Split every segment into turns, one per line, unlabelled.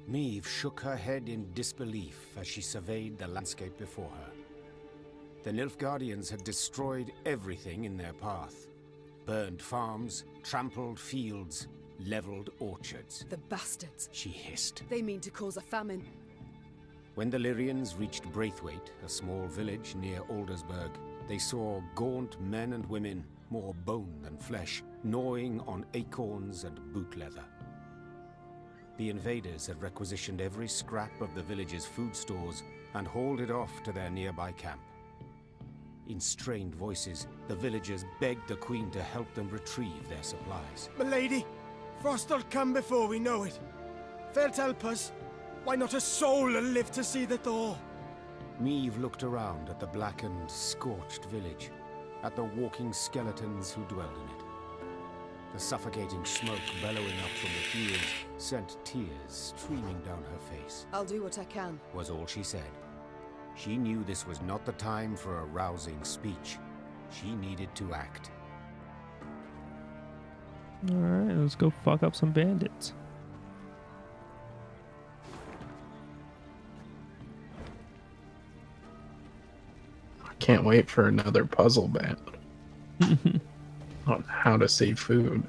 Maeve shook her head in disbelief as she surveyed the landscape before her. The Nilfgaardians had destroyed everything in their path. Burned farms, trampled fields, leveled orchards.
The bastards.
She hissed.
They mean to cause a famine.
When the Lyrians reached Braithwaite, a small village near Aldersburg, they saw gaunt men and women, more bone than flesh, gnawing on acorns and boot leather. The invaders had requisitioned every scrap of the village's food stores and hauled it off to their nearby camp. In strained voices, the villagers begged the Queen to help them retrieve their supplies.
Milady, Frost'll come before we know it. They'll help us. Why not a soul will live to see the thaw?
Maeve looked around at the blackened, scorched village, at the walking skeletons who dwelled in it. The suffocating smoke bellowing up from the fields sent tears streaming down her face.
I'll do what I can,
was all she said. She knew this was not the time for a rousing speech. She needed to act.
Alright, let's go fuck up some bandits.
I can't wait for another puzzle bat on how to save food.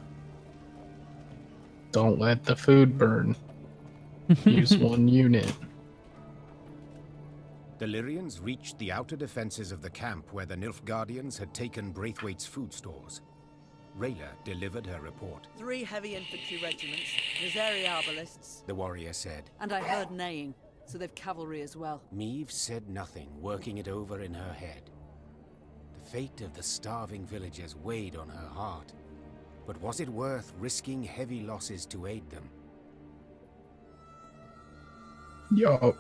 Don't let the food burn. Use one unit.
The Lyrians reached the outer defenses of the camp where the Nilfgaardians had taken Braithwaite's food stores. Rayla delivered her report.
3 heavy infantry regiments, Missouri arbalists,
The warrior said.
and I heard neighing, so they've cavalry as well.
Maeve said nothing, working it over in her head. The fate of the starving villagers weighed on her heart. But was it worth risking heavy losses to aid them?
Yo.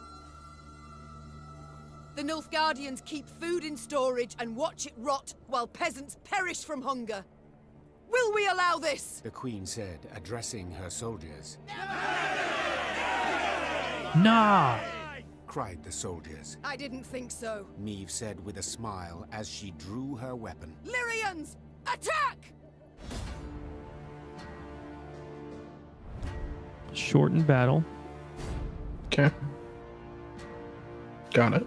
The Nilfgaardians keep food in storage and watch it rot while peasants perish from hunger. Will we allow this?
The Queen said, addressing her soldiers.
Nah!
Cried the soldiers.
I didn't think so.
Maeve said with a smile as she drew her weapon.
Lyrians, attack!
Shortened battle.
Okay. Got it.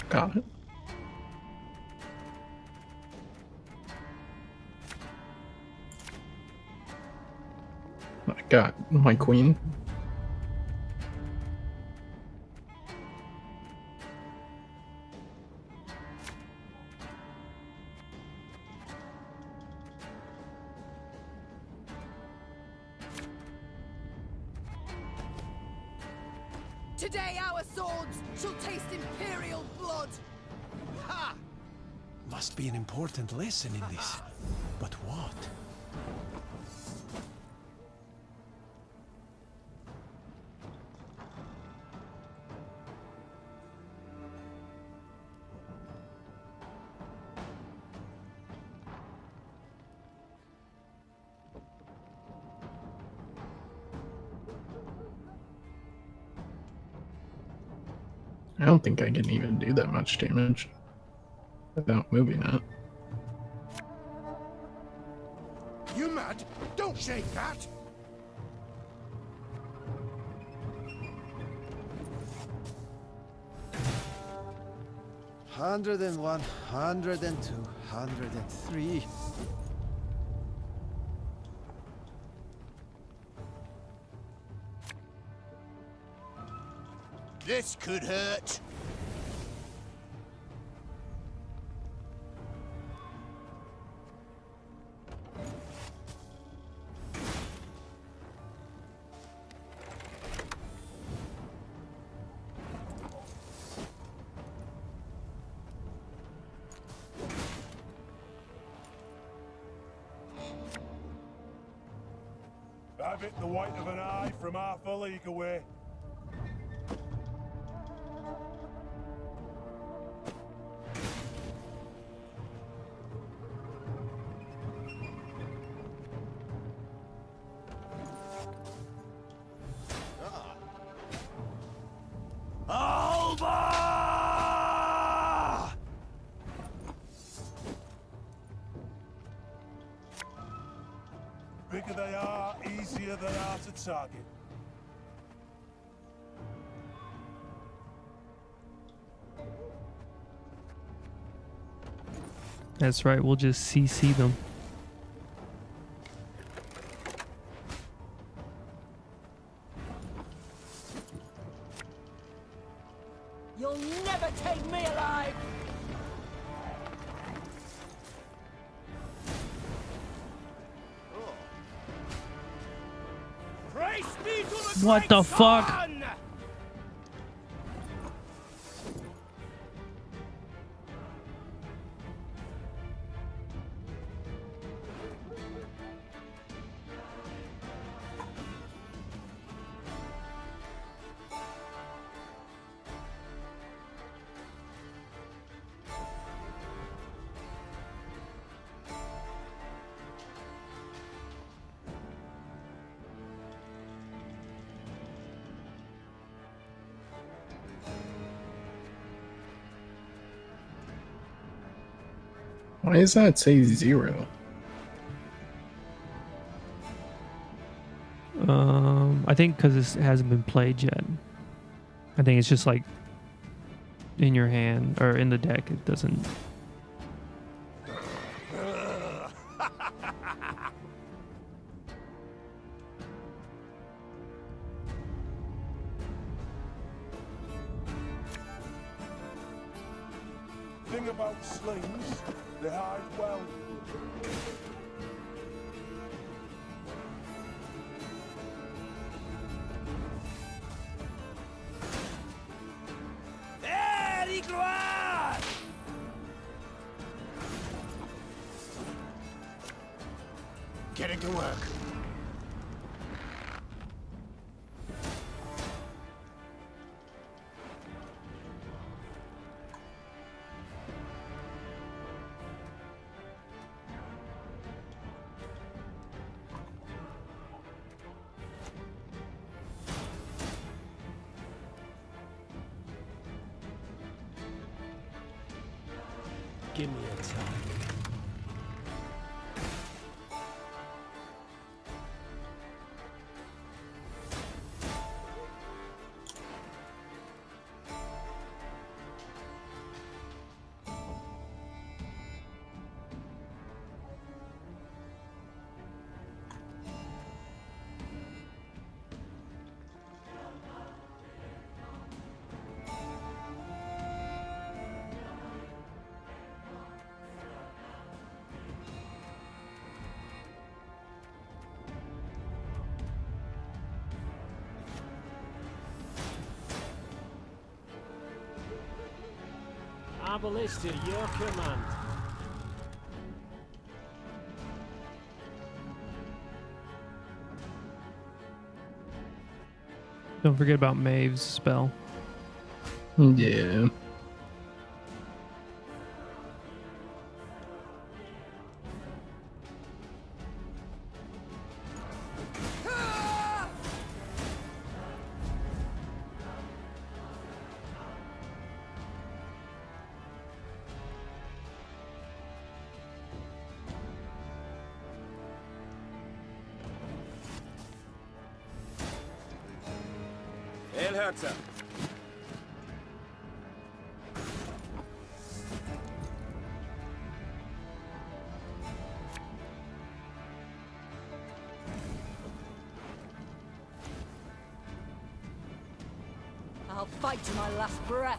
Got it. I got my queen.
Today our swords shall taste imperial blood.
Ha! Must be an important lesson in this. But what?
I don't think I can even do that much damage without moving it.
You mad? Don't shake that!
Hundred and 1, 102, 103.
This could hurt.
Have it the white of an eye from half a league away. Bigger they are, easier they are to target.
That's right, we'll just CC them.
You'll never take me alive!
What the fuck?
Why does that say 0?
I think because it hasn't been played yet. I think it's just like in your hand or in the deck. It doesn't.
Thing about slings, they hide well.
Getting to work.
Give me a time. Arbalist at your command.
Don't forget about Maeve's spell.
Yeah.
Herzer.
I'll fight to my last breath.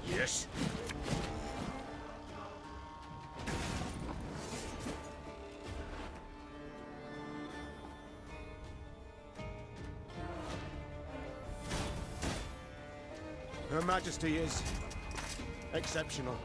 Yes. Her Majesty is exceptional.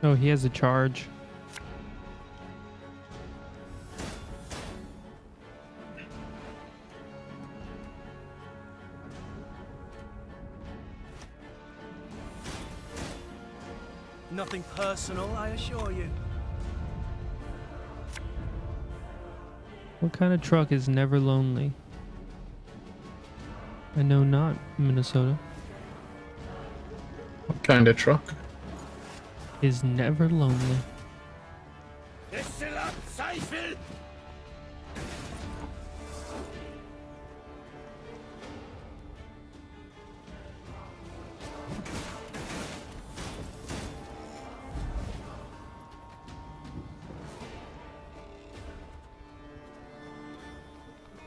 Oh, he has a charge.
Nothing personal, I assure you.
What kind of truck is never lonely? I know not, Minnesota.
What kind of truck?
Is never lonely.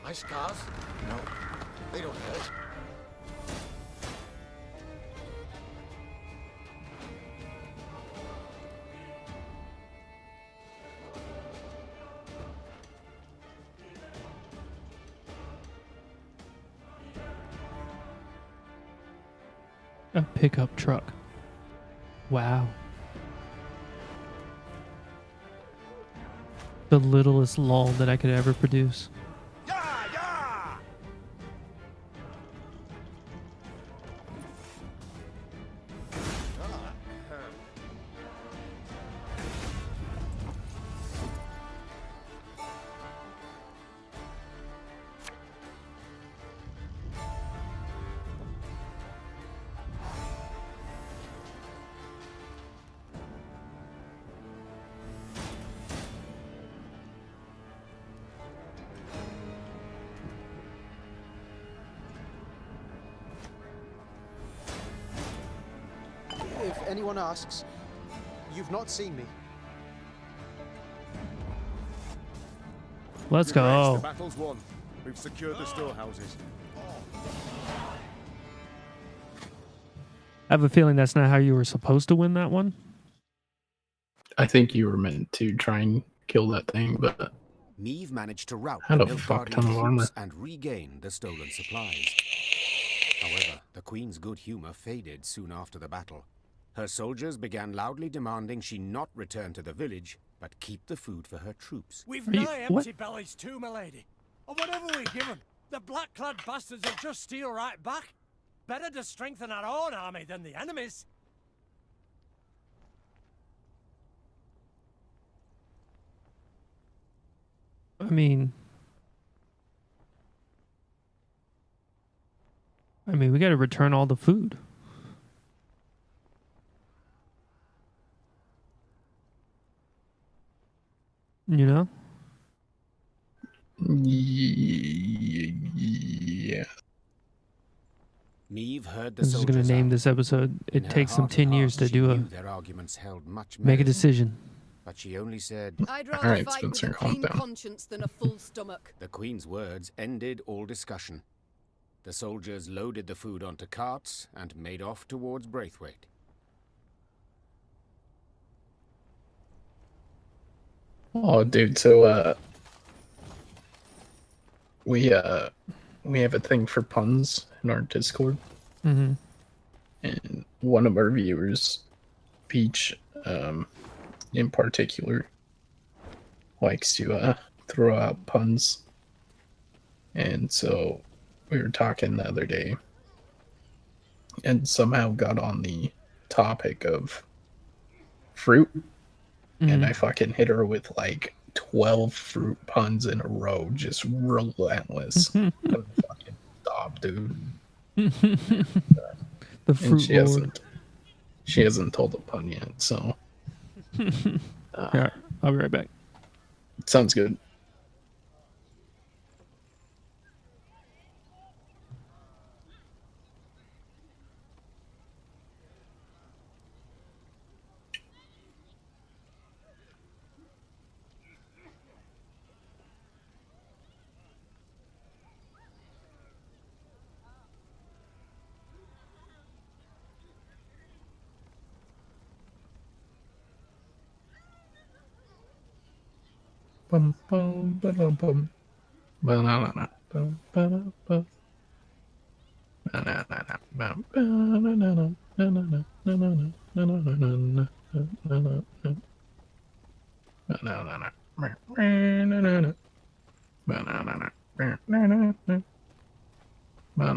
My scars? No, they don't hurt.
A pickup truck. Wow. The littlest lull that I could ever produce.
If anyone asks, you've not seen me.
Let's
The
go.
battle's won. We've secured the storehouses.
I have a feeling that's not how you were supposed to win that one.
I think you were meant to try and kill that thing, but
Neve managed to rout
Had
the
a fuck
Nilfgaardian
ton of
troops
armor.
and regain the stolen supplies. However, the Queen's good humor faded soon after the battle. Her soldiers began loudly demanding she not return to the village, but keep the food for her troops.
We've
Are you-
nigh
what?
empty bellies too, milady. Or whatever we give them, the black-clad bastards will just steal right back. Better to strengthen our own army than the enemy's.
I mean, we got to return all the food. You know?
yeah.
Neve heard the
I'm just going
soldiers
to name
out.
this episode.
In
It
her
takes them
heart of
10 years
hearts,
to
she
do
knew
a
their arguments held much
make a
merit,
decision.
but she only said,
I'd
All
rather
right,
fight
Spencer,
with a
calm
clean
down.
conscience than a full stomach.
the Queen's words ended all discussion. The soldiers loaded the food onto carts and made off towards Braithwaite.
Oh, dude. So, we have a thing for puns in our Discord,
Mm-hmm.
and one of our viewers, Peach, in particular, likes to throw out puns. And so we were talking the other day and somehow got on the topic of fruit, and I fucking hit her with like 12 fruit puns in a row, just relentless. Couldn't fucking stop, dude.
The
And
fruit lord.
she hasn't told a pun yet, so
Alright, I'll be right back.
sounds good. Bum bum ba bum. Ba-na-na-na. Bum ba-da-ba. Ba-na-na-na. Bum ba-na-na-na. Na-na-na. Na-na-na. Na-na-na. Na-na-na. So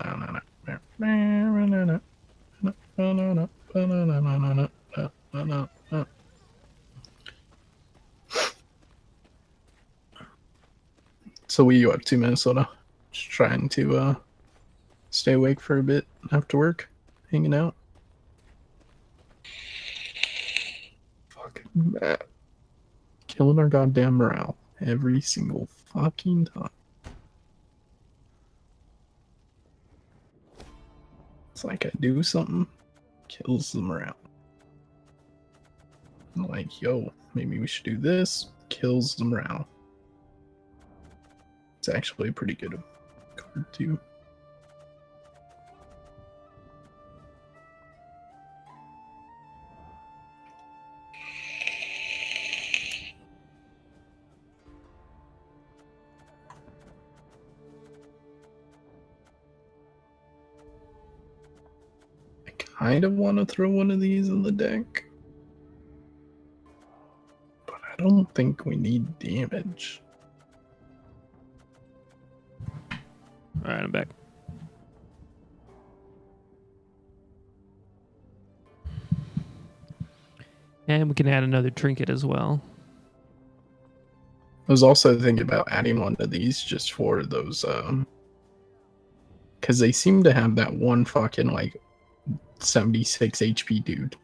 what are you up to, Minnesota? Just trying to stay awake for a bit after work, hanging out. Fucking Matt. Killing our goddamn morale every single fucking time. It's like I do something, kills the morale. I'm like, yo, maybe we should do this, kills the morale. It's actually a pretty good card too. I kind of want to throw one of these in the deck, but I don't think we need damage.
Alright, I'm back. And we can add another trinket as well.
I was also thinking about adding one of these just for those, because they seem to have that one fucking, like, 76 HP dude.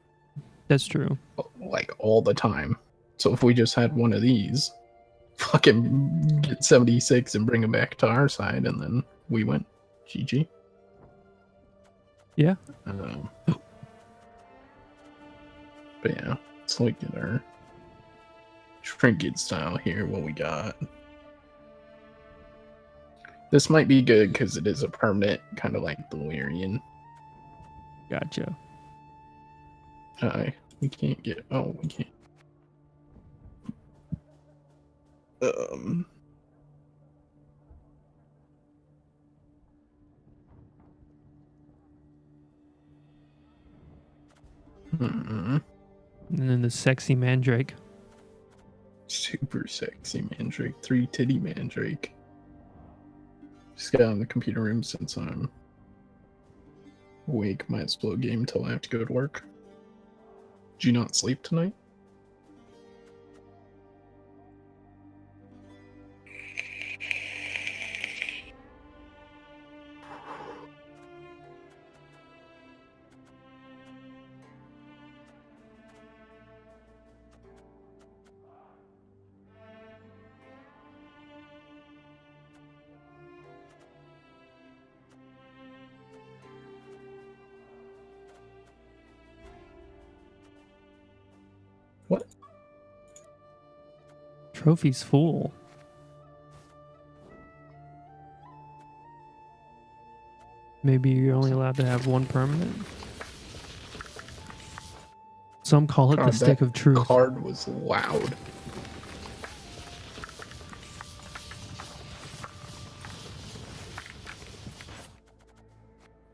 That's true.
Like, all the time. So if we just had one of these, fucking get 76 and bring him back to our side, and then we win. GG.
Yeah.
But yeah, let's look at our trinket style here, what we got. This might be good because it is a permanent, kind of like the Lyrian.
Gotcha.
We can't get, oh, we can't.
And then the sexy mandrake.
Super sexy mandrake. 3 titty mandrake. Just got on the computer room since I'm awake. Might as well game until I have to go to work. Did you not sleep tonight? What?
Trophy's full. Maybe you're only allowed to have one permanent. Some call it
God,
the stick of truth.
Card was loud.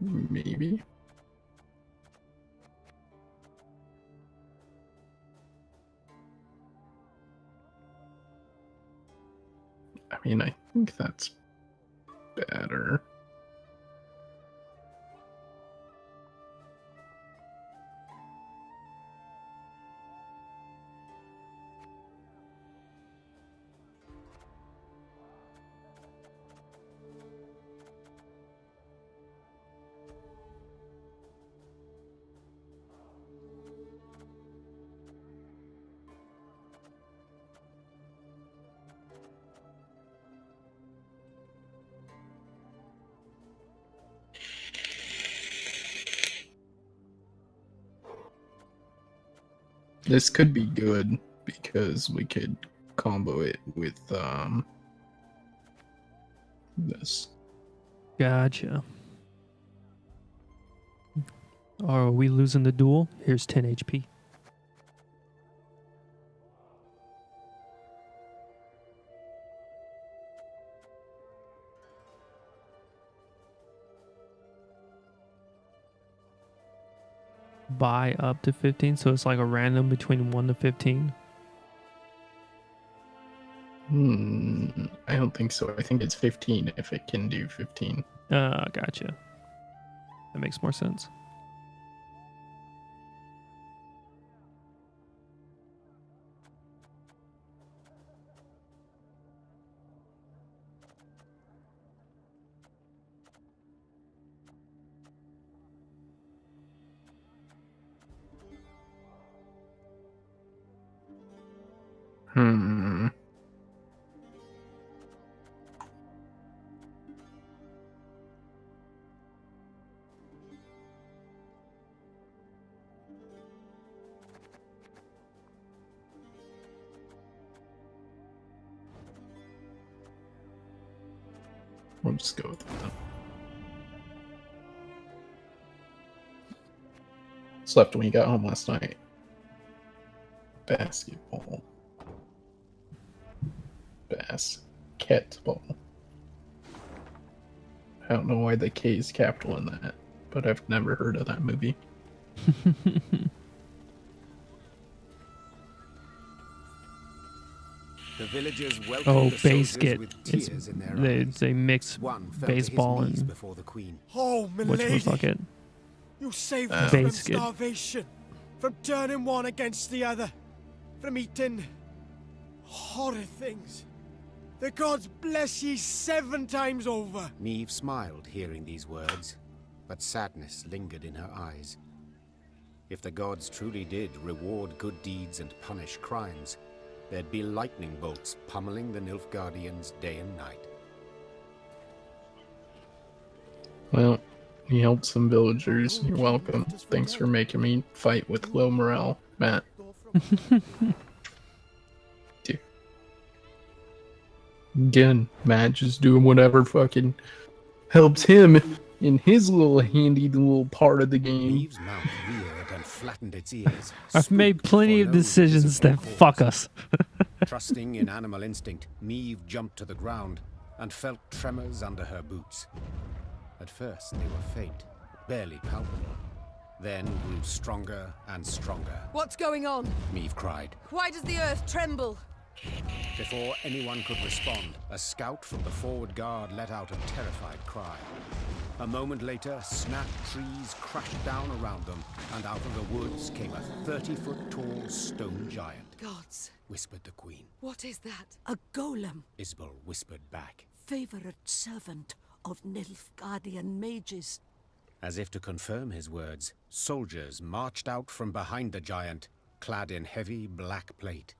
Maybe. I mean, I think that's better. This could be good because we could combo it with this.
Gotcha. Are we losing the duel? Here's 10 HP. Buy up to 15, so it's like a random between 1 to 15.
I don't think so. I think it's 15 if it can do 15.
Gotcha. That makes more sense.
Hmm. We'll just go with that. Slept when you got home last night. Basketball. Basketball. I don't know why the K is capital in that, but I've never heard of that movie.
The villagers welcomed
Oh,
the soldiers
basket.
with tears in their eyes.
They mix
One fell
baseball
to his knees
and
before the queen.
Oh, milady,
whatchamacallit.
you saved us from
Basket.
starvation, from turning one against the other, from eating horrid things. The gods bless ye 7 times over.
Neve smiled hearing these words, but sadness lingered in her eyes. If the gods truly did reward good deeds and punish crimes, there'd be lightning bolts pummeling the Nilfgaardians day and night.
Well, you helped some villagers. You're welcome. Thanks for making me fight with low morale, Matt. Dude. Again, Matt just doing whatever fucking helps him in his little handy little part of the game.
Neve's mouth reared and flattened its ears.
I've made
spooked
plenty
for
of
no
decisions
visible
that
cause.
fuck us.
Trusting in animal instinct, Neve jumped to the ground and felt tremors under her boots. At first, they were faint, barely palpable, then grew stronger and stronger.
What's going on?
Neve cried.
Why does the earth tremble?
Before anyone could respond, a scout from the forward guard let out a terrified cry. A moment later, snap trees crashed down around them, and out of the woods came a 30-foot-tall stone giant.
Gods,
Whispered the queen.
what is that?
A golem,
Isabel whispered back.
favorite servant of Nilfgaardian mages.
As if to confirm his words, soldiers marched out from behind the giant, clad in heavy black plate.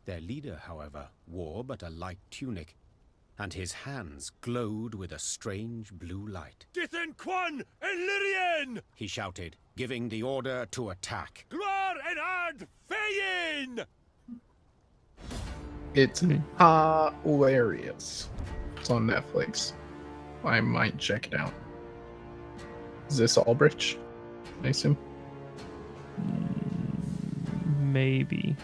Their leader, however, wore but a light tunic, and his hands glowed with a strange blue light.
Dithen Quan and Lyrian!
He shouted, giving the order to attack.
Gloar and Ard Feyin!
It's hilarious. It's on Netflix. I might check it out. Is this Albrecht? I assume.
Maybe.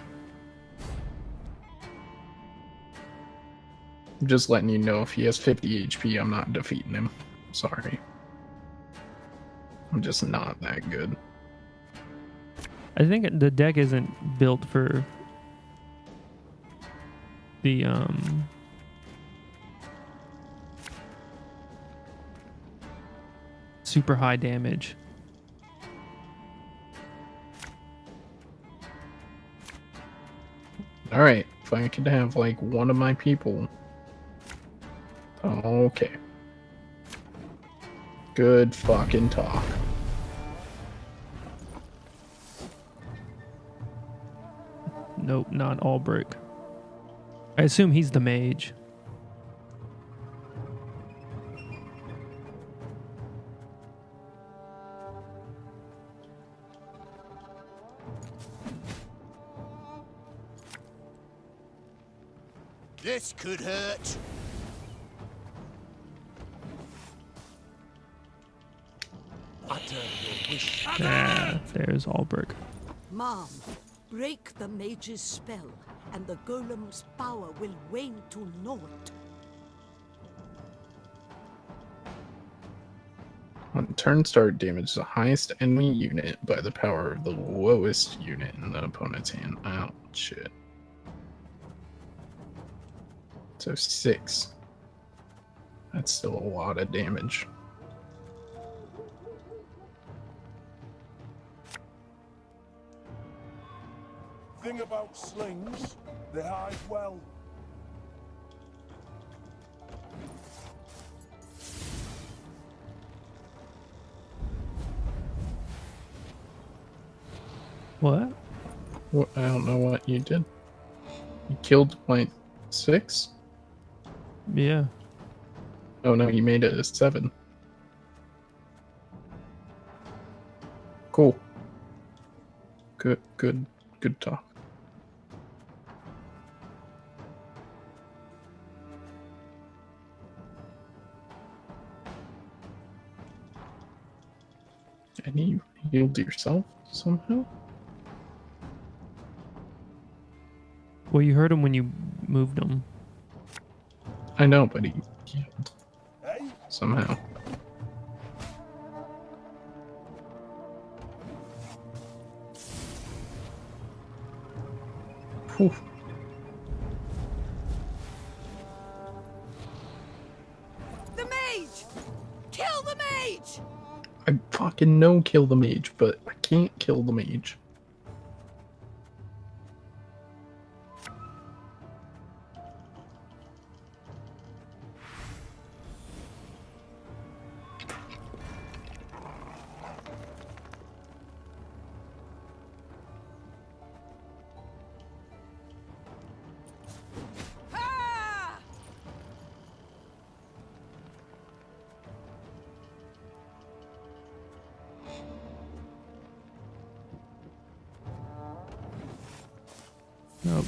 I'm just letting you know if he has 50 HP, I'm not defeating him. Sorry. I'm just not that good.
I think the deck isn't built for the super high damage.
Alright, if I could have like one of my people. Okay. Good fucking talk.
Nope, not Albrecht. I assume he's the mage.
This could hurt. Utter your wish.
Ah, there's Albrecht.
Mom, break the mage's spell, and the golem's power will wane to naught.
On turn start, damage the highest enemy unit by the power of the lowest unit in the opponent's hand. Oh, shit. So 6. That's still a lot of damage.
Thing about slings, they hide well.
What?
What? I don't know what you did. You killed point 6?
Yeah.
Oh no, you made it a 7. Cool. Good talk. And you healed yourself somehow?
Well, you heard him when you moved him.
I know, but he healed
Hey,
somehow. Whew.
The mage! Kill the mage!
I fucking know kill the mage, but I can't kill the mage.
Ah!
Nope.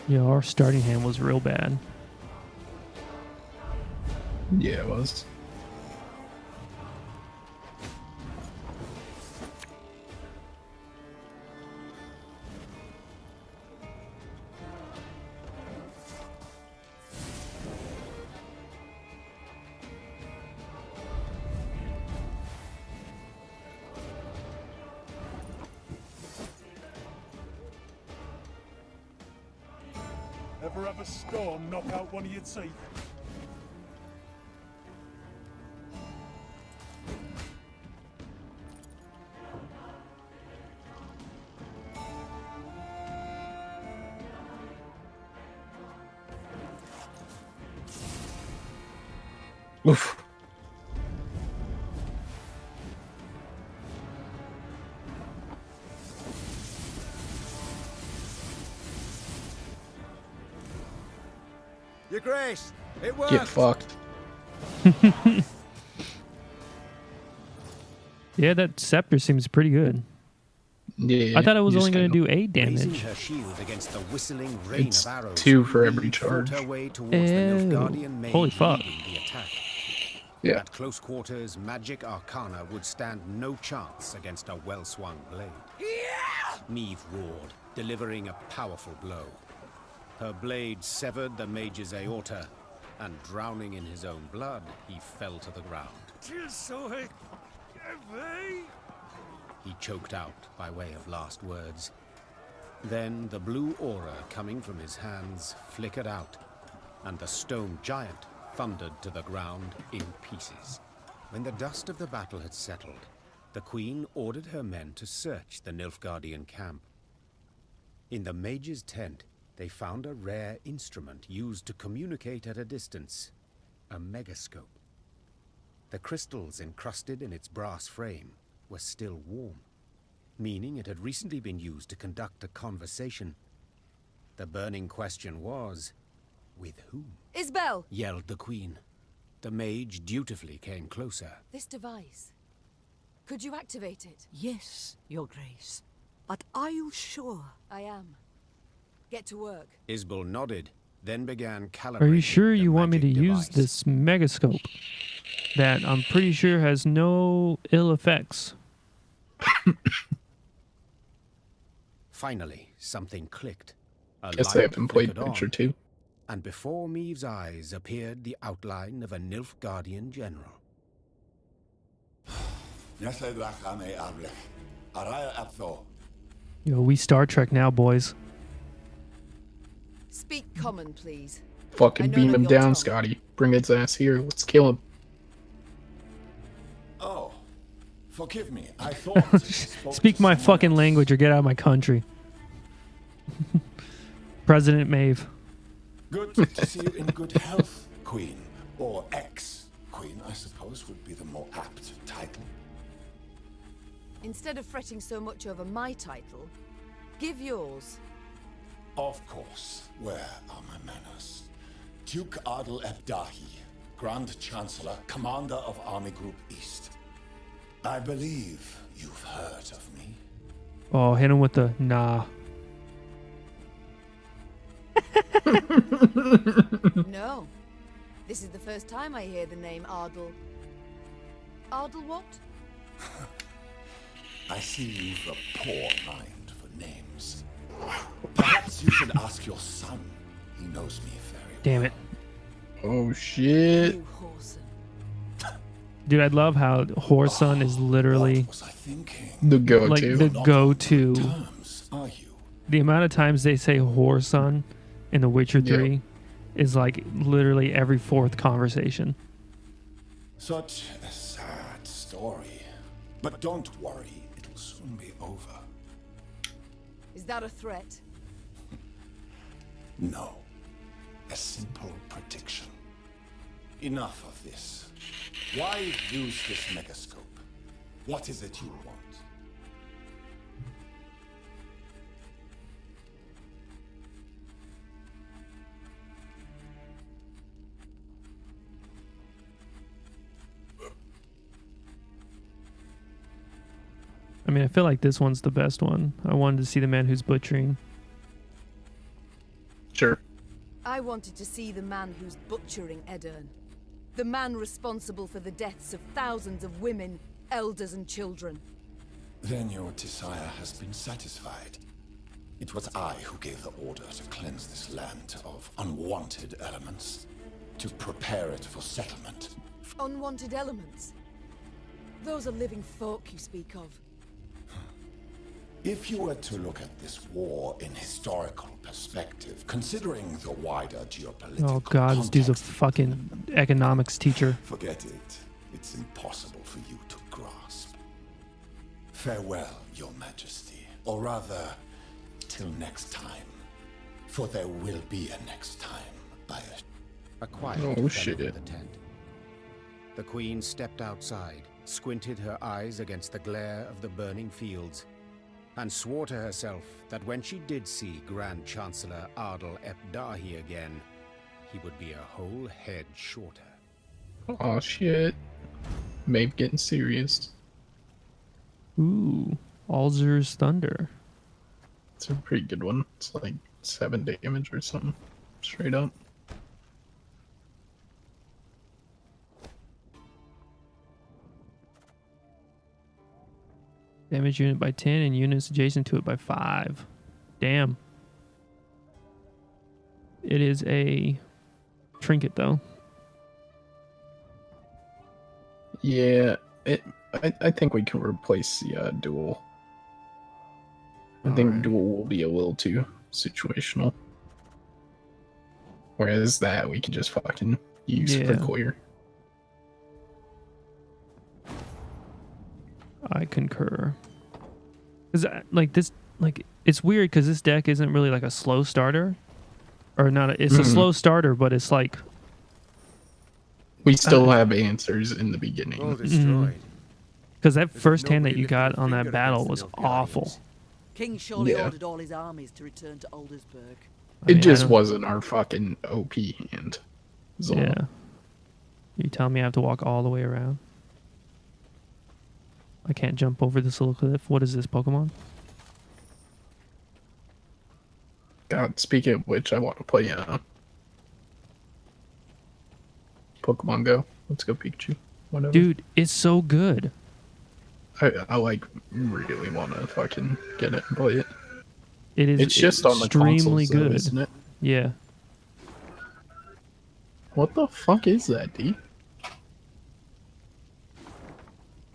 Yeah, our starting hand was real bad.
Yeah, it was.
ever have a storm knock out one of your teeth?
Oof.
Your Grace, it worked.
Get fucked.
Yeah, that scepter seems pretty good.
Yeah.
I thought it was
you
only
just
going to
kinda-
do 8
Raising
damage.
her shield against the whistling rain
It's
of arrows,
2 for every
Eve fought
charge.
her way towards the Nilfgaardian mage
Holy fuck.
leading the attack.
Yeah.
At close quarters, magic arcana would stand no chance against a well-swung blade. Neve roared, delivering a powerful blow. Her blade severed the mage's aorta, and drowning in his own blood, he fell to the ground. He choked out by way of last words. Then the blue aura coming from his hands flickered out, and the stone giant thundered to the ground in pieces. When the dust of the battle had settled, the queen ordered her men to search the Nilfgaardian camp. In the mage's tent, they found a rare instrument used to communicate at a distance, a megascope. The crystals encrusted in its brass frame were still warm, meaning it had recently been used to conduct a conversation. The burning question was, with whom?
Isbel!
Yelled the queen. The mage dutifully came closer.
This device. Could you activate it?
Yes, Your Grace. But are you sure?
I am. Get to work.
Isbel nodded, then began calibrating.
Are you sure
the
you want me to
magic
use
device.
this megascope that I'm pretty sure has no ill effects?
Finally, something clicked. A
Guess they
light
haven't played
flickered
Witcher
on,
2.
and before Meave's eyes appeared the outline of a Nilfgaardian general.
Yo, we Star Trek now, boys.
Speak common, please. I
Fucking
know
beam
not
him
your
down,
tongue.
Scotty. Bring his ass here. Let's kill him.
Oh, forgive me. I thought.
Speak my fucking language or get out of my country. President Maeve.
Good to see you in good health, Queen. Or ex-Queen, I suppose, would be the more apt title.
Instead of fretting so much over my title, give yours.
Of course. Where are my manners? Duke Adel Ebdahi, Grand Chancellor, Commander of Army Group East. I believe you've heard of me.
Oh, hit him with the nah.
No. This is the first time I hear the name Ardel. Ardel what?
I see you've a poor mind for names. Perhaps you should ask your son. He knows me very well.
Damn it.
Oh shit.
You whoreson.
Dude, I love how Whoreson is literally
What was I thinking?
The go-to.
like the go-to.
Terms, are you?
The amount of times they say Whoreson in The Witcher 3 is like literally every fourth conversation.
Such a sad story. But don't worry, it'll soon be over.
Is that a threat?
No. A simple prediction. Enough of this. Why use this megascope? What is it you want?
I mean, I feel like this one's the best one. I wanted to see the man who's butchering.
Sure.
I wanted to see the man who's butchering Edirne. The man responsible for the deaths of thousands of women, elders and children.
Then your desire has been satisfied. It was I who gave the order to cleanse this land of unwanted elements, to prepare it for settlement.
Unwanted elements. Those are living folk you speak of.
If you were to look at this war in historical perspective, considering the wider geopolitical
Oh god, this dude's a
context,
fucking economics teacher.
forget it. It's impossible for you to grasp. Farewell, your majesty. Or rather, till next time. For there will be a next time, by
A quiet
Oh,
fell
shit.
over the tent. The queen stepped outside, squinted her eyes against the glare of the burning fields, and swore to herself that when she did see Grand Chancellor Adel Ebdahi again, he would be a whole head shorter.
Oh shit. Maeve getting serious.
Ooh, Alzur's Thunder.
It's a pretty good one. It's like 7 damage or something. Straight up.
Damage unit by 10 and units adjacent to it by 5. Damn. It is a trinket though.
Yeah, I think we can replace the duel. I think
Alright.
duel will be a little too situational. Whereas that we can just fucking use for
Yeah.
clear.
I concur. Cause like this, like it's weird because this deck isn't really like a slow starter, or not. It's a slow starter, but it's like
We still have answers in the beginning.
All destroyed.
because that
As if
first hand that
nobody
you got
lifted a
on that
finger
battle
against
was
the Nilfgaardians.
awful.
King surely
Yeah.
ordered all his armies to return to Aldersburg.
I
It
mean, I
just
don't-
wasn't our fucking OP hand. is all.
Yeah. You tell me I have to walk all the way around. I can't jump over this little cliff. What is this Pokemon?
God, speaking of which, I want to play Pokemon Go. Let's go Pikachu. Whatever.
Dude, it's so good.
I like really want to fucking get it and play it.
It is
It's just on the
extremely
consoles, though,
good.
isn't it?
Yeah.
What the fuck is that, D?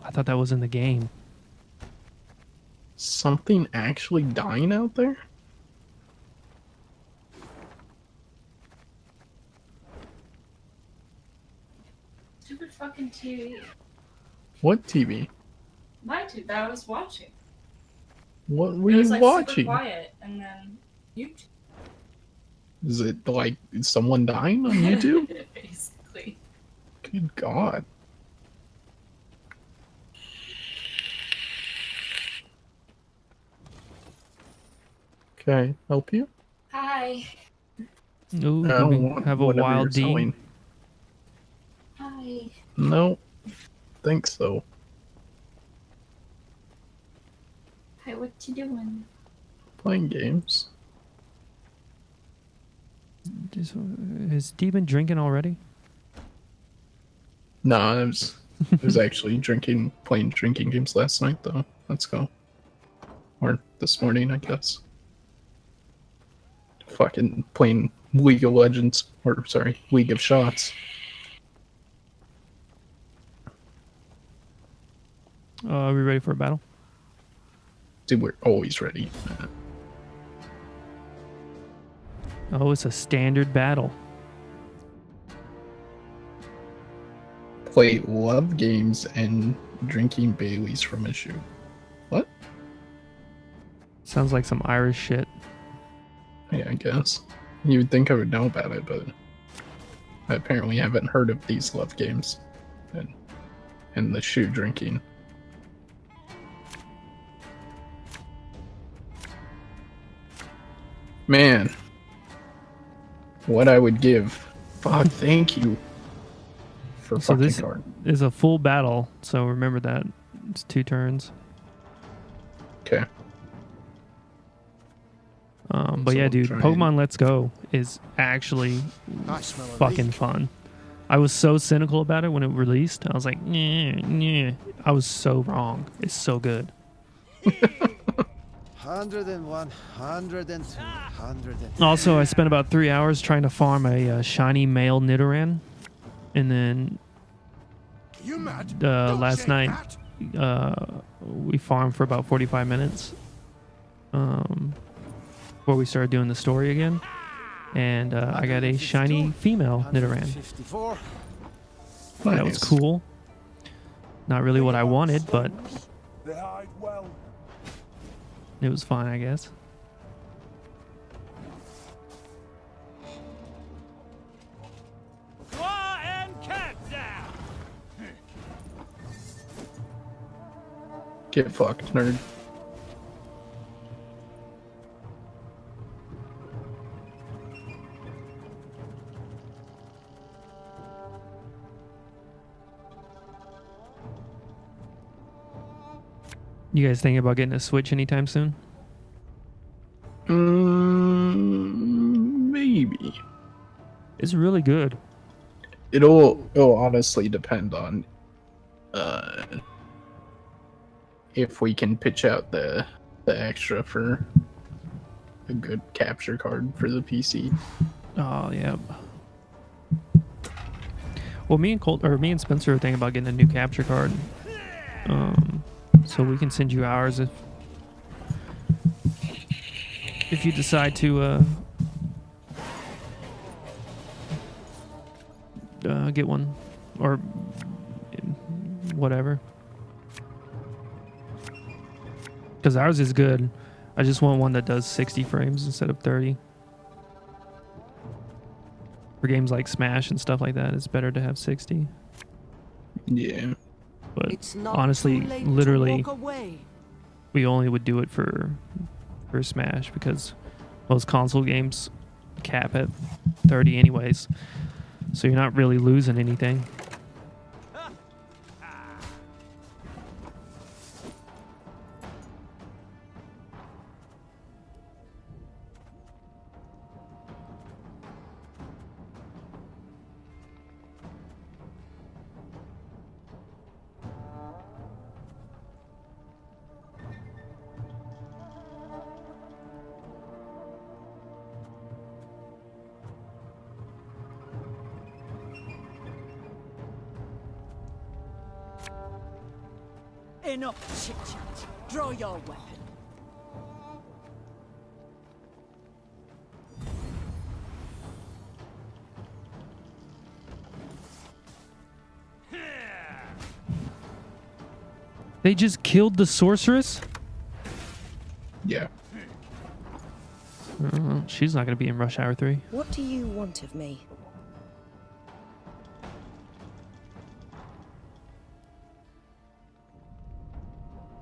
I thought that was in the game.
Something actually dying out there?
Stupid fucking TV.
What TV?
My TV that I was watching.
What were
It was
you
like
watching?
super quiet, and then YouTube.
Is it like someone dying on YouTube?
Basically.
Good God. Okay, help you?
Hi.
Ooh,
I don't
we
want
have a
whatever
wild
you're
D.
selling.
Hi.
No, think so.
Hi, what you doing?
Playing games.
Has D been drinking already?
No, I was actually playing drinking games last night though. Let's go. Or this morning, I guess. Fucking playing League of Legends, or sorry, League of Shots.
Are we ready for a battle?
Dude, we're always ready.
Oh, it's a standard battle.
Play love games and drinking Baileys from a shoe. What?
Sounds like some Irish shit.
Yeah, I guess. You would think I would know about it, but I apparently haven't heard of these love games and the shoe drinking. Man, what I would give. Fuck, thank you for
So
fucking
this
card.
is a full battle, so remember that. It's 2 turns.
Okay.
But
So
yeah,
we'll
dude,
try
Pokemon Let's Go is actually
I smell a
fucking
leak.
fun. I was so cynical about it when it released. I was like, nah. I was so wrong. It's so good.
101, 102, 103.
Also, I spent about 3 hours trying to farm a shiny male Nidoran, and then
You mad? Don't
last
say
night
that.
we farmed for about 45 minutes before we started doing the story again, and I got a shiny female Nidoran.
154.
That was cool. Not really what I wanted, but
They hide well.
it was fine, I guess.
Get fucked, nerd.
You guys thinking about getting a Switch anytime soon?
Maybe.
It's really good.
It'll honestly depend on if we can pitch out the extra for a good capture card for the PC.
Oh yeah. Well, me and Spencer are thinking about getting a new capture card. So we can send you ours if you decide to get one or whatever. Because ours is good. I just want one that does 60 frames instead of 30. For games like Smash and stuff like that, it's better to have 60.
Yeah.
But
It's not
honestly,
too late to
literally,
walk away.
we only would do it for Smash because most console games cap at 30 anyways. So you're not really losing anything.
Enough chit-chat. Draw your weapon.
They just killed the sorceress?
Yeah.
She's not going to be in Rush Hour 3.
What do you want of me?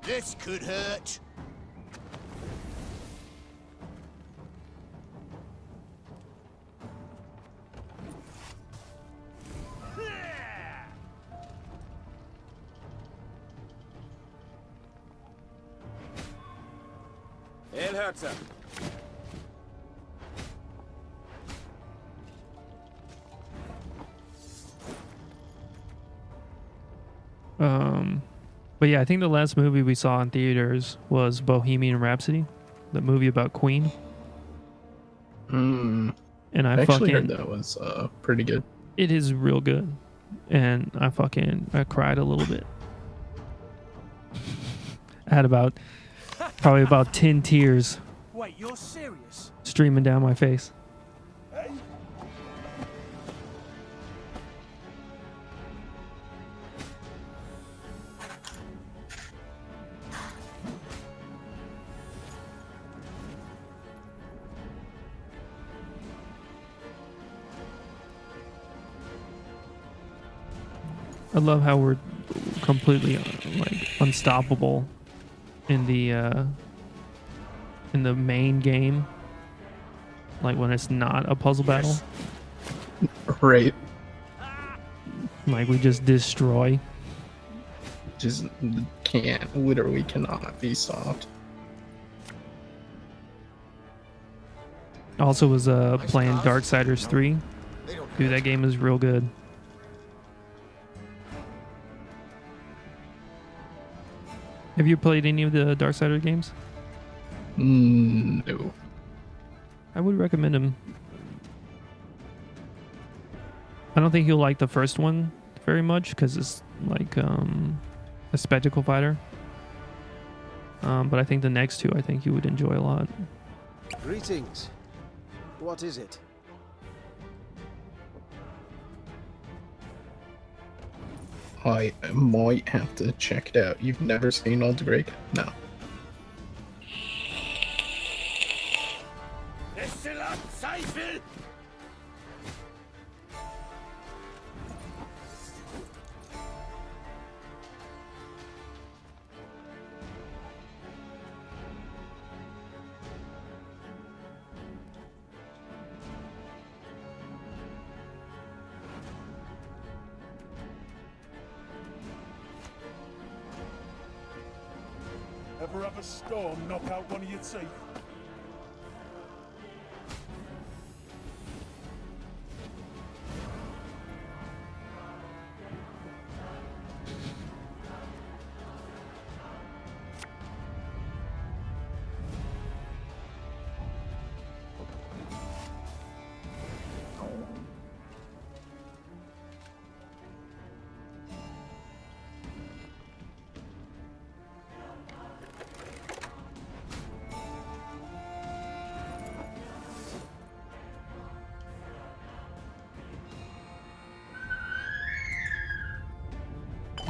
This could hurt.
El Herzer.
But yeah, I think the last movie we saw in theaters was Bohemian Rhapsody, the movie about Queen.
Mm.
And I
actually
fucking
heard that was pretty good.
It is real good, and I cried a little bit. I had probably about 10 tears
Wait, you're serious?
streaming down my face. I love how we're completely like unstoppable in the main game. Like when it's not a puzzle battle.
Right.
Like we just destroy.
Just literally cannot be stopped.
Also was playing Darksiders 3. Dude, that game is real good. Have you played any of the Darksiders games?
No.
I would recommend them. I don't think you'll like the first one very much because it's like a spectacle fighter. But I think the next two, I think you would enjoy a lot.
Greetings. What is it?
I might have to check it out. You've never seen RogueRageGaming? No.
Ever have a storm knock out one of your teeth?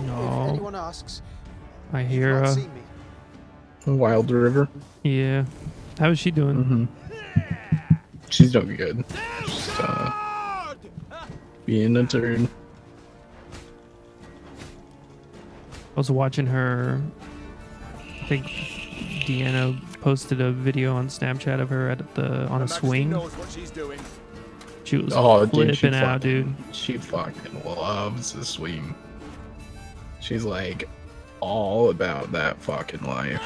If anyone asks,
I hear
not seen me.
Wild River.
Yeah. How is she doing?
She's doing good. Just being a turn.
I was watching her. I think Deanna posted a video on Snapchat of her on a swing. She was flipping out, dude.
She fucking loves the swing. She's like all about that fucking life.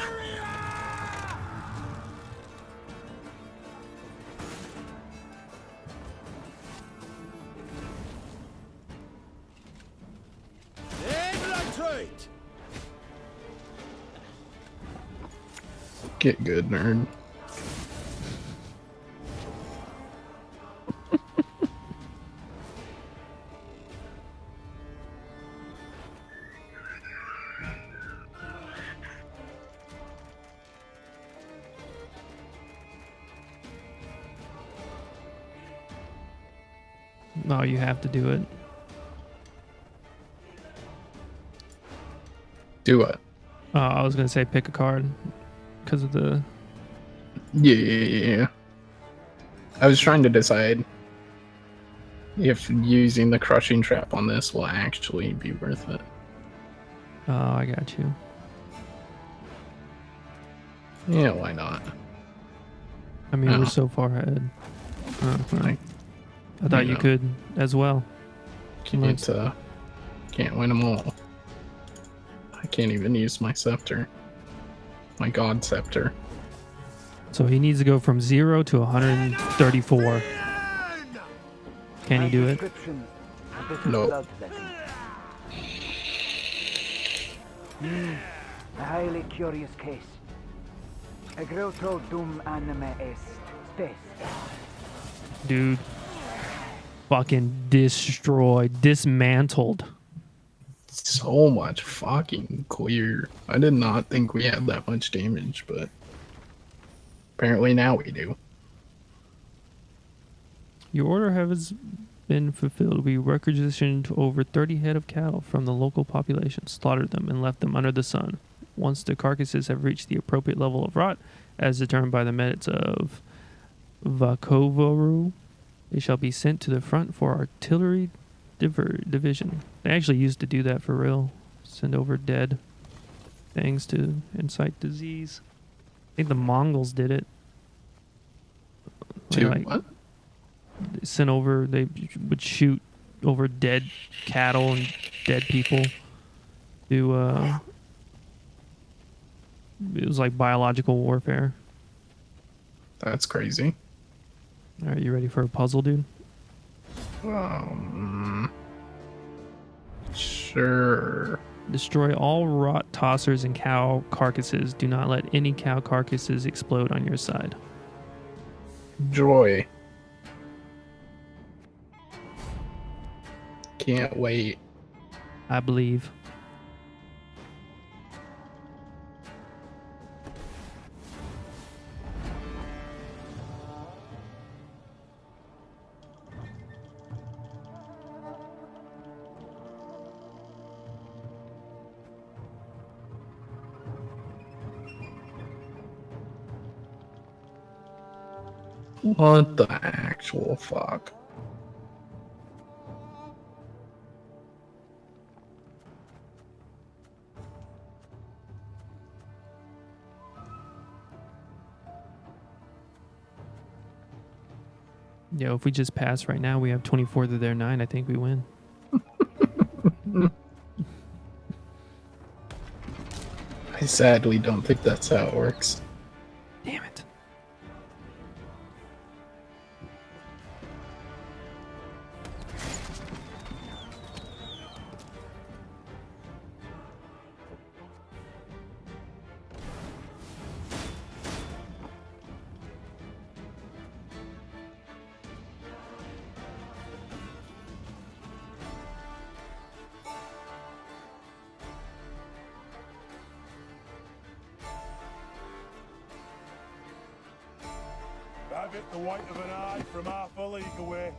Get good, nerd.
No, you have to do it.
Do what?
I was gonna say pick a card because of the.
Yeah. I was trying to decide if using the crushing trap on this will actually be worth it.
Oh, I got you.
Yeah, why not?
I mean, we're so far ahead. I thought you could as well.
Can't win them all. I can't even use my scepter. My god scepter.
So he needs to go from 0 to 134. Can he do it?
No.
A highly curious case. Agrotro dum anime est spes.
Dude. Fucking destroyed. Dismantled.
So much fucking clear. I did not think we had that much damage, but apparently now we do.
Your order has been fulfilled. We requisitioned over 30 head of cattle from the local population, slaughtered them, and left them under the sun. Once the carcasses have reached the appropriate level of rot, as determined by the merits of Vakovaru, they shall be sent to the front for artillery division. They actually used to do that for real. Send over dead things to incite disease. I think the Mongols did it.
What?
They sent over, they would shoot over dead cattle and dead people to, it was like biological warfare.
That's crazy.
Alright, you ready for a puzzle, dude?
Sure.
Destroy all rot tossers and cow carcasses. Do not let any cow carcasses explode on your side.
Joy. Can't wait.
I believe.
What the actual fuck?
Yo, if we just pass right now, we have 24 to their 9. I think we win.
I sadly don't think that's how it works.
Damn it.
Have it the white of an eye from half a league away.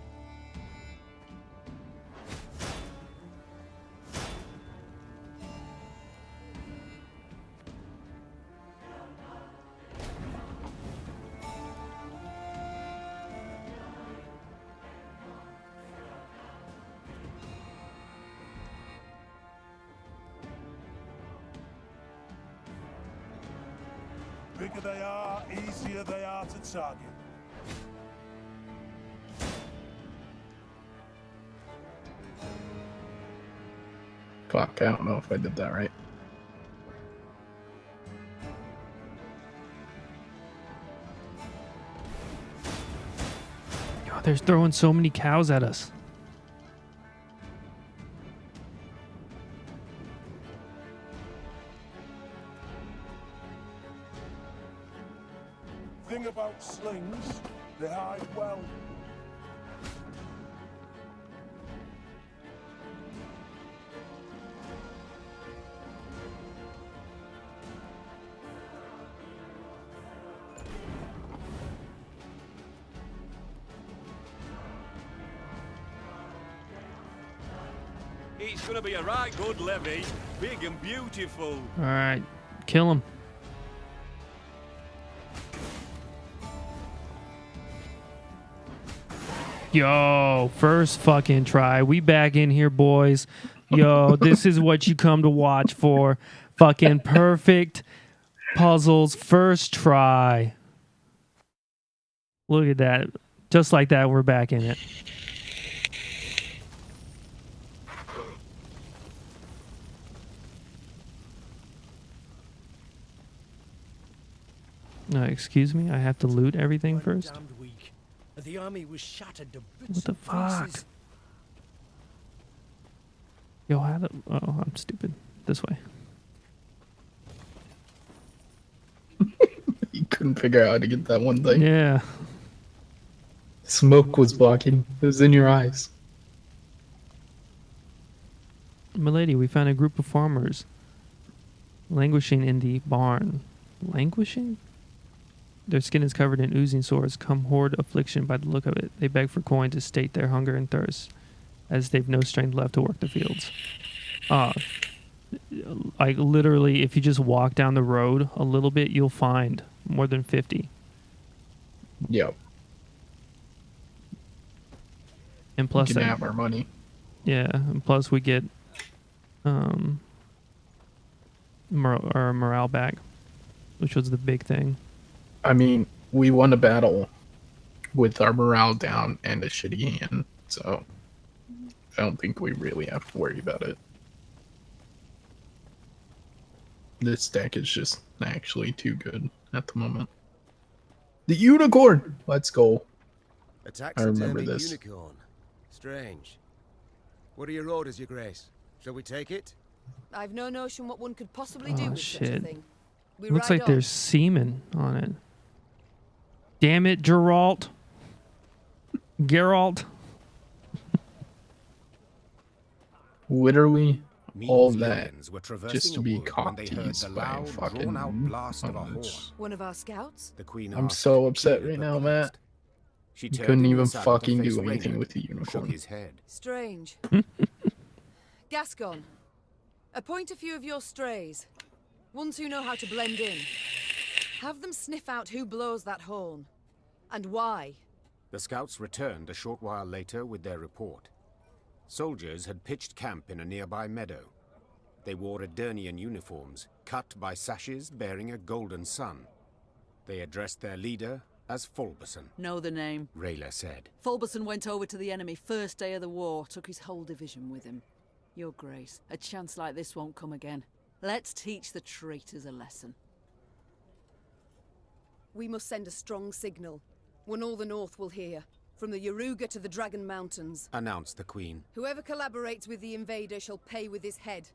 Bigger they are, easier they are to target.
Fuck, I don't know if I did that right.
Yo, they're throwing so many cows at us.
Thing about slings, they hide well.
It's gonna be a right good levy. Big and beautiful.
All right, kill him. Yo, first fucking try. We back in here, boys. Yo, this is what you come to watch for. Fucking perfect puzzles, first try. Look at that. Just like that, we're back in it. Excuse me, I have to loot everything first?
The army was shattered to bits
What the
and
fuck?
pieces.
Yo, how the... Oh, I'm stupid. This way.
You couldn't figure out how to get that one thing.
Yeah.
Smoke was blocking. It was in your eyes.
Milady, we found a group of farmers languishing in the barn. Languishing? Their skin is covered in oozing sores, come horde affliction by the look of it. They beg for coin to state their hunger and thirst, as they've no strength left to work the fields. Like literally, if you just walk down the road a little bit, you'll find more than 50.
Yep.
And plus,
we can have our money.
Yeah, and plus we get our morale back, which was the big thing.
I mean, we won a battle with our morale down and a shitty hand, so I don't think we really have to worry about it. This deck is just actually too good at the moment. The unicorn! Let's go. I remember this.
Unicorn. Strange. What are your orders, Your Grace? Shall we take it?
I've no notion what one could possibly do with such a
Shit.
thing. We
Looks
ride
like there's
on.
semen on it. Damn it, Geralt. Geralt.
Literally all
Mean
that
villains were
just to
traversing
be
a wood when
caught
they heard
teased
the
by a
loud,
fucking
drawn-out blast of a horn.
One of our scouts?
The Queen
I'm
asked,
so upset
clear
right
but
now, Matt.
pleased. She
You
turned
couldn't
him
even
inside to
fucking
face
do anything
Reynard,
with the
who
unicorn.
shook his head.
Strange. Gascon, appoint a few of your strays. Ones who know how to blend in. Have them sniff out who blows that horn. And why.
The scouts returned a short while later with their report. Soldiers had pitched camp in a nearby meadow. They wore Edirnian uniforms, cut by sashes bearing a golden sun. They addressed their leader as Fulberson.
Know the name.
Rayla said.
Fulberson went over to the enemy first day of the war, took his whole division with him. Your Grace, a chance like this won't come again. Let's teach the traitors a lesson.
We must send a strong signal. One all the North will hear. From the Yaruga to the Dragon Mountains.
Announced the Queen.
Whoever collaborates with the invader shall pay with his head.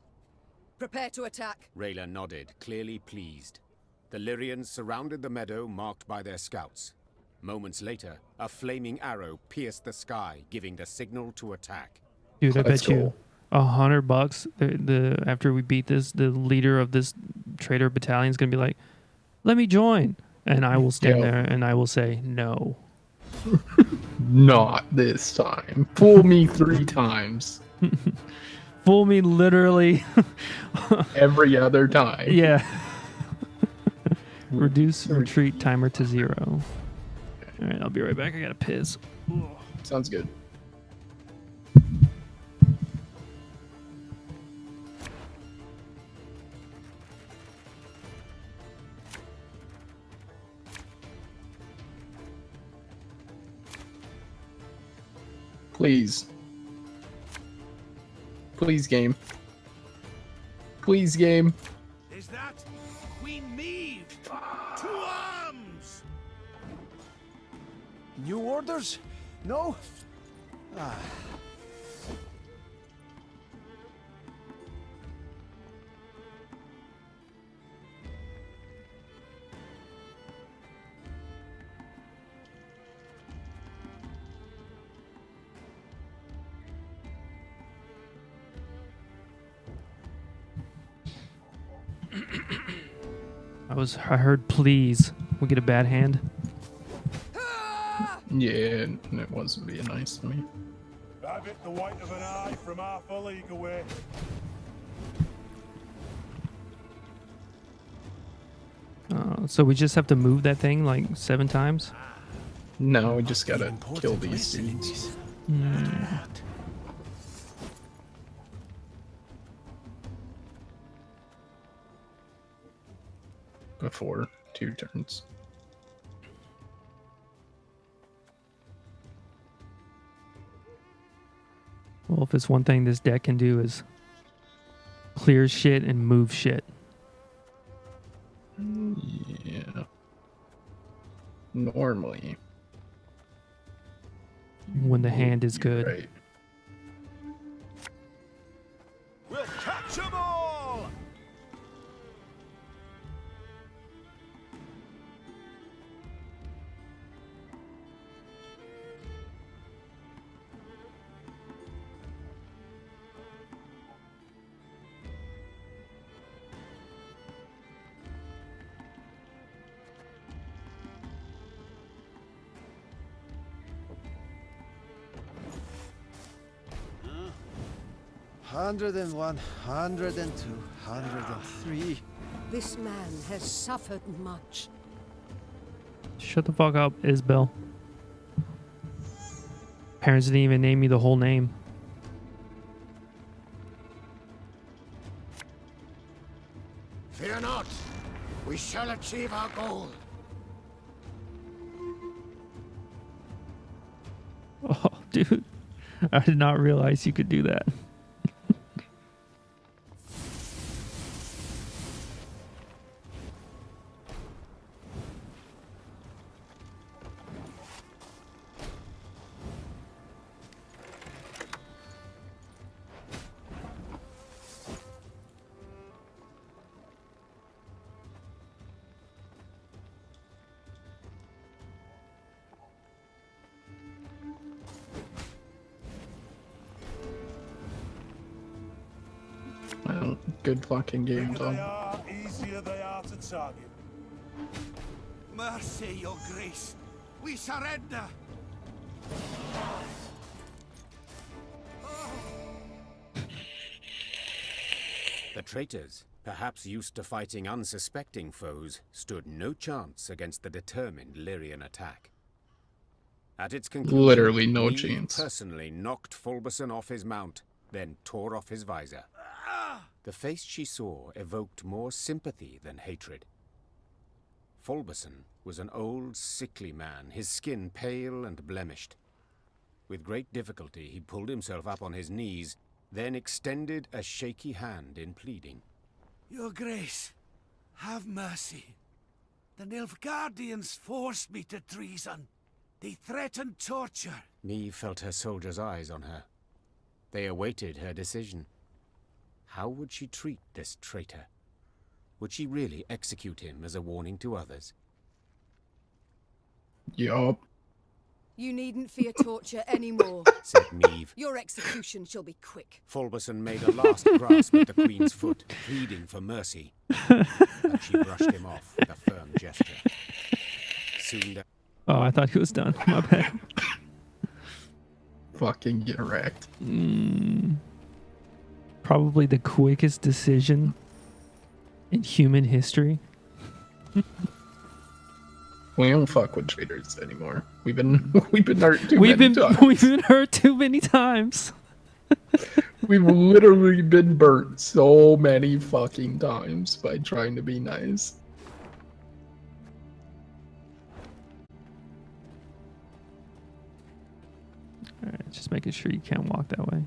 Prepare to attack.
Rayla nodded, clearly pleased. The Lyrians surrounded the meadow marked by their scouts. Moments later, a flaming arrow pierced the sky, giving the signal to attack.
Dude, I bet you $100. After we beat this, the leader of this traitor battalion is gonna be like, "Let me join," and I will stand there and I will say no.
Not this time. Fool me 3 times.
Fool me literally
every other time.
Yeah. Reduce retreat timer to 0. All right, I'll be right back. I gotta piss.
Sounds good. Please. Please, game. Please, game.
Is that Queen Maeve? To arms!
New orders? No? Ah.
I heard please. We get a bad hand.
Yeah, it wasn't being nice to me.
Have it the white of an eye from half a league away.
So we just have to move that thing like 7 times?
No, we just gotta kill these dudes. Before 2 turns.
Well, if it's one thing this deck can do is clear shit and move shit.
Yeah. Normally.
When the hand is good.
Right.
We'll catch 'em all!
Huh? 101, 102, 103.
This man has suffered much.
Shut the fuck up, Isabel. Parents didn't even name me the whole name.
Fear not. We shall achieve our goal.
Oh, dude. I did not realize you could do that.
Well, good fucking game,
Bigger they
Tom.
are, easier they are to target.
Mercy, your grace. We surrender.
The traitors, perhaps used to fighting unsuspecting foes, stood no chance against the determined Lyrian attack. At its conclusion,
Literally no
Neve
chance.
personally knocked Fulberson off his mount, then tore off his visor. The face she saw evoked more sympathy than hatred. Fulberson was an old, sickly man, his skin pale and blemished. With great difficulty, he pulled himself up on his knees, then extended a shaky hand in pleading.
Your grace, have mercy. The Nilfgaardians forced me to treason. They threatened torture.
Neve felt her soldiers' eyes on her. They awaited her decision. How would she treat this traitor? Would she really execute him as a warning to others?
Yup.
You needn't fear torture anymore,
said Neve.
Your execution shall be quick.
Fulberson made a last grasp at the Queen's foot, pleading for mercy. But she brushed him off with a firm gesture. Soon
Oh, I thought he was done. My bad.
Fucking get wrecked.
Probably the quickest decision in human history.
We don't fuck with traitors anymore. We've been hurt too many times.
We've been hurt too many times.
We've literally been burnt so many fucking times by trying to be nice.
Alright, just making sure you can't walk that way.